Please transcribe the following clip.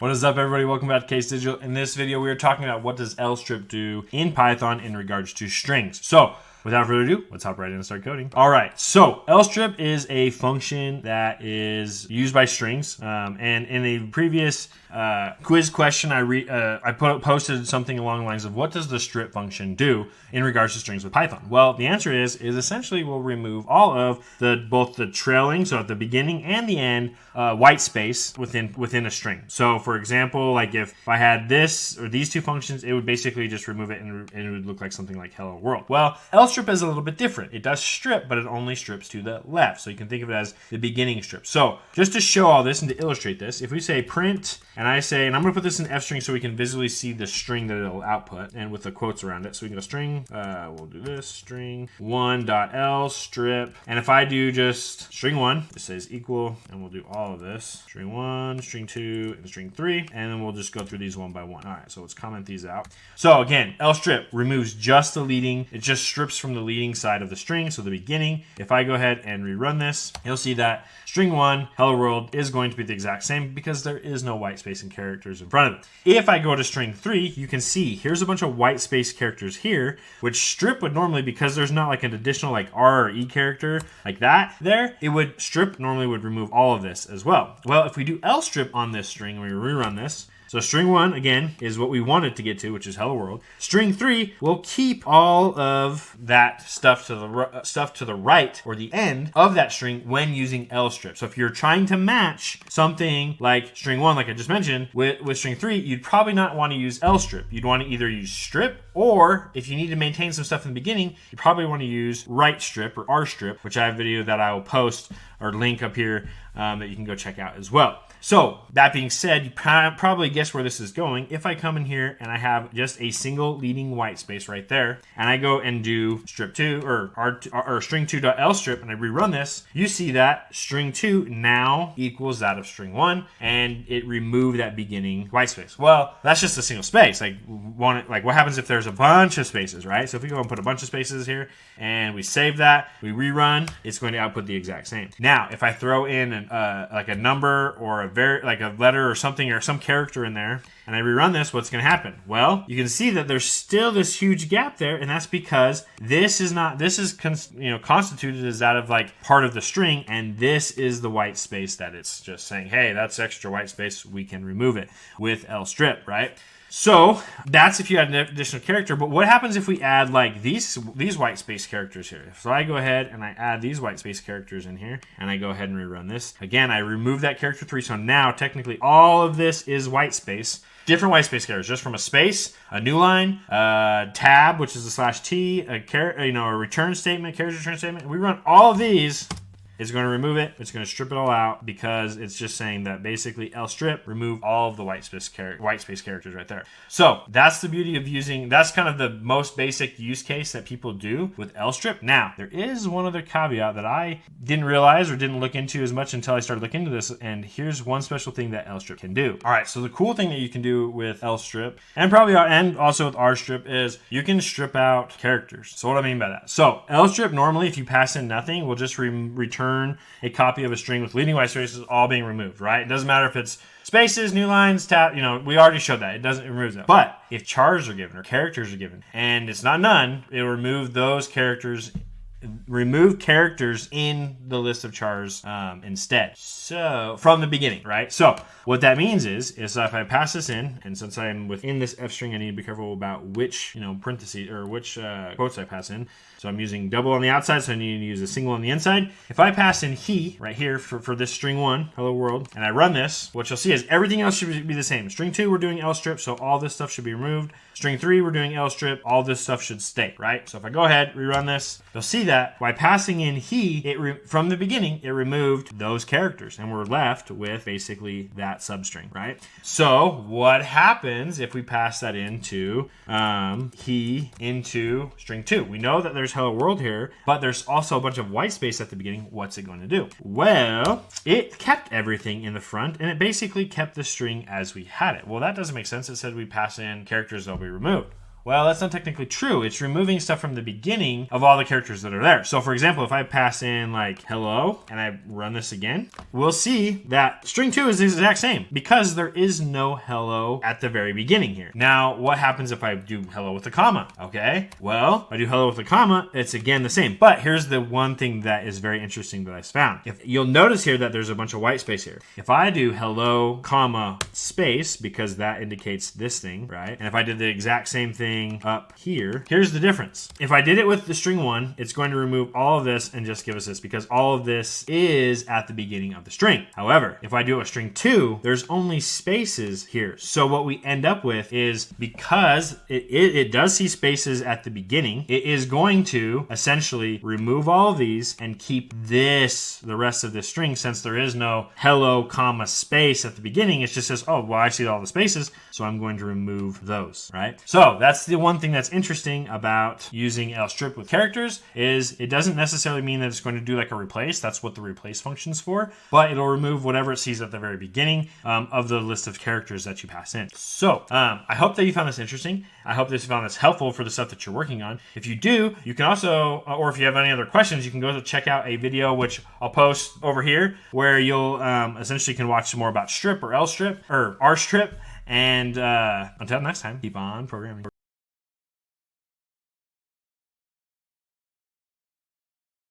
What is up, everybody? Welcome back to Case Digital. In this video, we are talking about what does LStrip do in Python in regards to strings. So, without further ado, let's hop right in and start coding. All right, so LStrip is a function that is used by strings. And in a previous quiz question, I posted something along the lines of what does the strip function do in regards to strings with Python? Well, the answer is essentially we'll remove all of both the trailing, so at the beginning and the end, white space within a string. So for example, like if I had this or these two functions, it would basically just remove it and it would look like something like hello world. Well, LStrip is a little bit different. It does strip, but it only strips to the left. So you can think of it as the beginning strip. So just to show all this and to illustrate this, if we say print, and I say, and I'm going to put this in F string so we can visually see the string that it'll output and with the quotes around it. So we can go string, we'll do this, string 1.LStrip. And if I do just string 1, it says equal, and we'll do all of this. String 1, string 2, and string 3. And then we'll just go through these one by one. All right, so let's comment these out. So again, LStrip removes just the leading. It just strips from the leading side of the string, so the beginning. If I go ahead and rerun this, you'll see that string 1, hello world, is going to be the exact same because there is no white space and characters in front of it. If I go to string 3, you can see here's a bunch of white space characters here, which strip would normally, because there's not like an additional like R or E character like that there, it would strip normally would remove all of this as well. Well, if we do LStrip on this string and we rerun this, so string 1, again, is what we wanted to get to, which is hello world. String 3 will keep all of that stuff to the right or the end of that string when using LStrip. So if you're trying to match something like string 1, like I just mentioned, with string 3, you'd probably not want to use LStrip. You'd want to either use strip, or if you need to maintain some stuff in the beginning, you probably want to use right strip or R strip, which I have a video that I will post or link up here that you can go check out as well. So that being said, you probably guess where this is going. If I come in here and I have just a single leading white space right there, and I go and do strip 2 or string 2.LStrip and I rerun this, you see that string 2 now equals that of string 1, and it removed that beginning white space. Well, that's just a single space. Like what happens if there's a bunch of spaces, right? So if we go and put a bunch of spaces here and we save that, we rerun, it's going to output the exact same. Now, if I throw in like a number or like a letter or something or some character in there, and I rerun this, what's going to happen? Well, you can see that there's still this huge gap there, and that's because this is constituted as that of like part of the string, and this is the white space that it's just saying, hey, that's extra white space, we can remove it with LStrip, right? So that's if you add an additional character, but what happens if we add like these white space characters here? So I go ahead and I add these white space characters in here, and I go ahead and rerun this. Again, I remove that character 3, so now technically all of this is white space. Different white space characters, just from a space, a new line, tab, which is a /t, a return statement, character return statement. We run all of these. It's going to remove it. It's going to strip it all out because it's just saying that basically LStrip remove all of the white space characters right there. So that's the beauty of using, that's kind of the most basic use case that people do with LStrip. Now, there is one other caveat that I didn't realize or didn't look into as much until I started looking into this. And here's one special thing that LStrip can do. All right, so the cool thing that you can do with LStrip and also with RStrip is you can strip out characters. So what do I mean by that? So LStrip normally, if you pass in nothing, will just return a copy of a string with leading white spaces all being removed, right? It doesn't matter if it's spaces, new lines, tab, we already showed that. It doesn't remove that. But if chars are given or characters are given and it's not none, it'll remove those characters, remove characters in the list of chars instead. So from the beginning, right? So what that means is if I pass this in, and since I'm within this F string, I need to be careful about which parentheses or which quotes I pass in. So I'm using double on the outside, so I need to use a single on the inside. If I pass in he right here for this string 1, hello world, and I run this, what you'll see is everything else should be the same. String 2, we're doing LStrip, so all this stuff should be removed. String 3, we're doing LStrip, all this stuff should stay, right? So if I go ahead, rerun this, you'll see that by passing in he, from the beginning, it removed those characters, and we're left with basically that substring, right? So what happens if we pass that into he into string 2? We know that there's hello world here, but there's also a bunch of white space at the beginning. What's it going to do? Well, it kept everything in the front, and it basically kept the string as we had it. Well, that doesn't make sense. It said we pass in characters, they'll be removed. Well, that's not technically true. It's removing stuff from the beginning of all the characters that are there. So for example, if I pass in like hello and I run this again, we'll see that string 2 is the exact same because there is no hello at the very beginning here. Now, what happens if I do hello with a comma? Okay, well, if I do hello with a comma, it's again the same. But here's the one thing that is very interesting that I found. If you'll notice here that there's a bunch of white space here. If I do hello, comma, space, because that indicates this thing, right? And if I did the exact same thing up here, here's the difference. If I did it with the string 1, it's going to remove all of this and just give us this because all of this is at the beginning of the string. However, if I do it with string 2, there's only spaces here. So what we end up with is, because it does see spaces at the beginning, it is going to essentially remove all of these and keep this, the rest of this string, since there is no hello, comma, space at the beginning. It just says, oh, well, I see all the spaces, so I'm going to remove those, right? So that's the one thing that's interesting about using LStrip with characters, is it doesn't necessarily mean that it's going to do like a replace. That's what the replace function's for, but it'll remove whatever it sees at the very beginning of the list of characters that you pass in. So I hope that you found this interesting. I hope that you found this helpful for the stuff that you're working on. If you do, you can also, or if you have any other questions, you can go to check out a video which I'll post over here where you'll essentially can watch some more about strip or LStrip or RStrip. And until next time, keep on programming.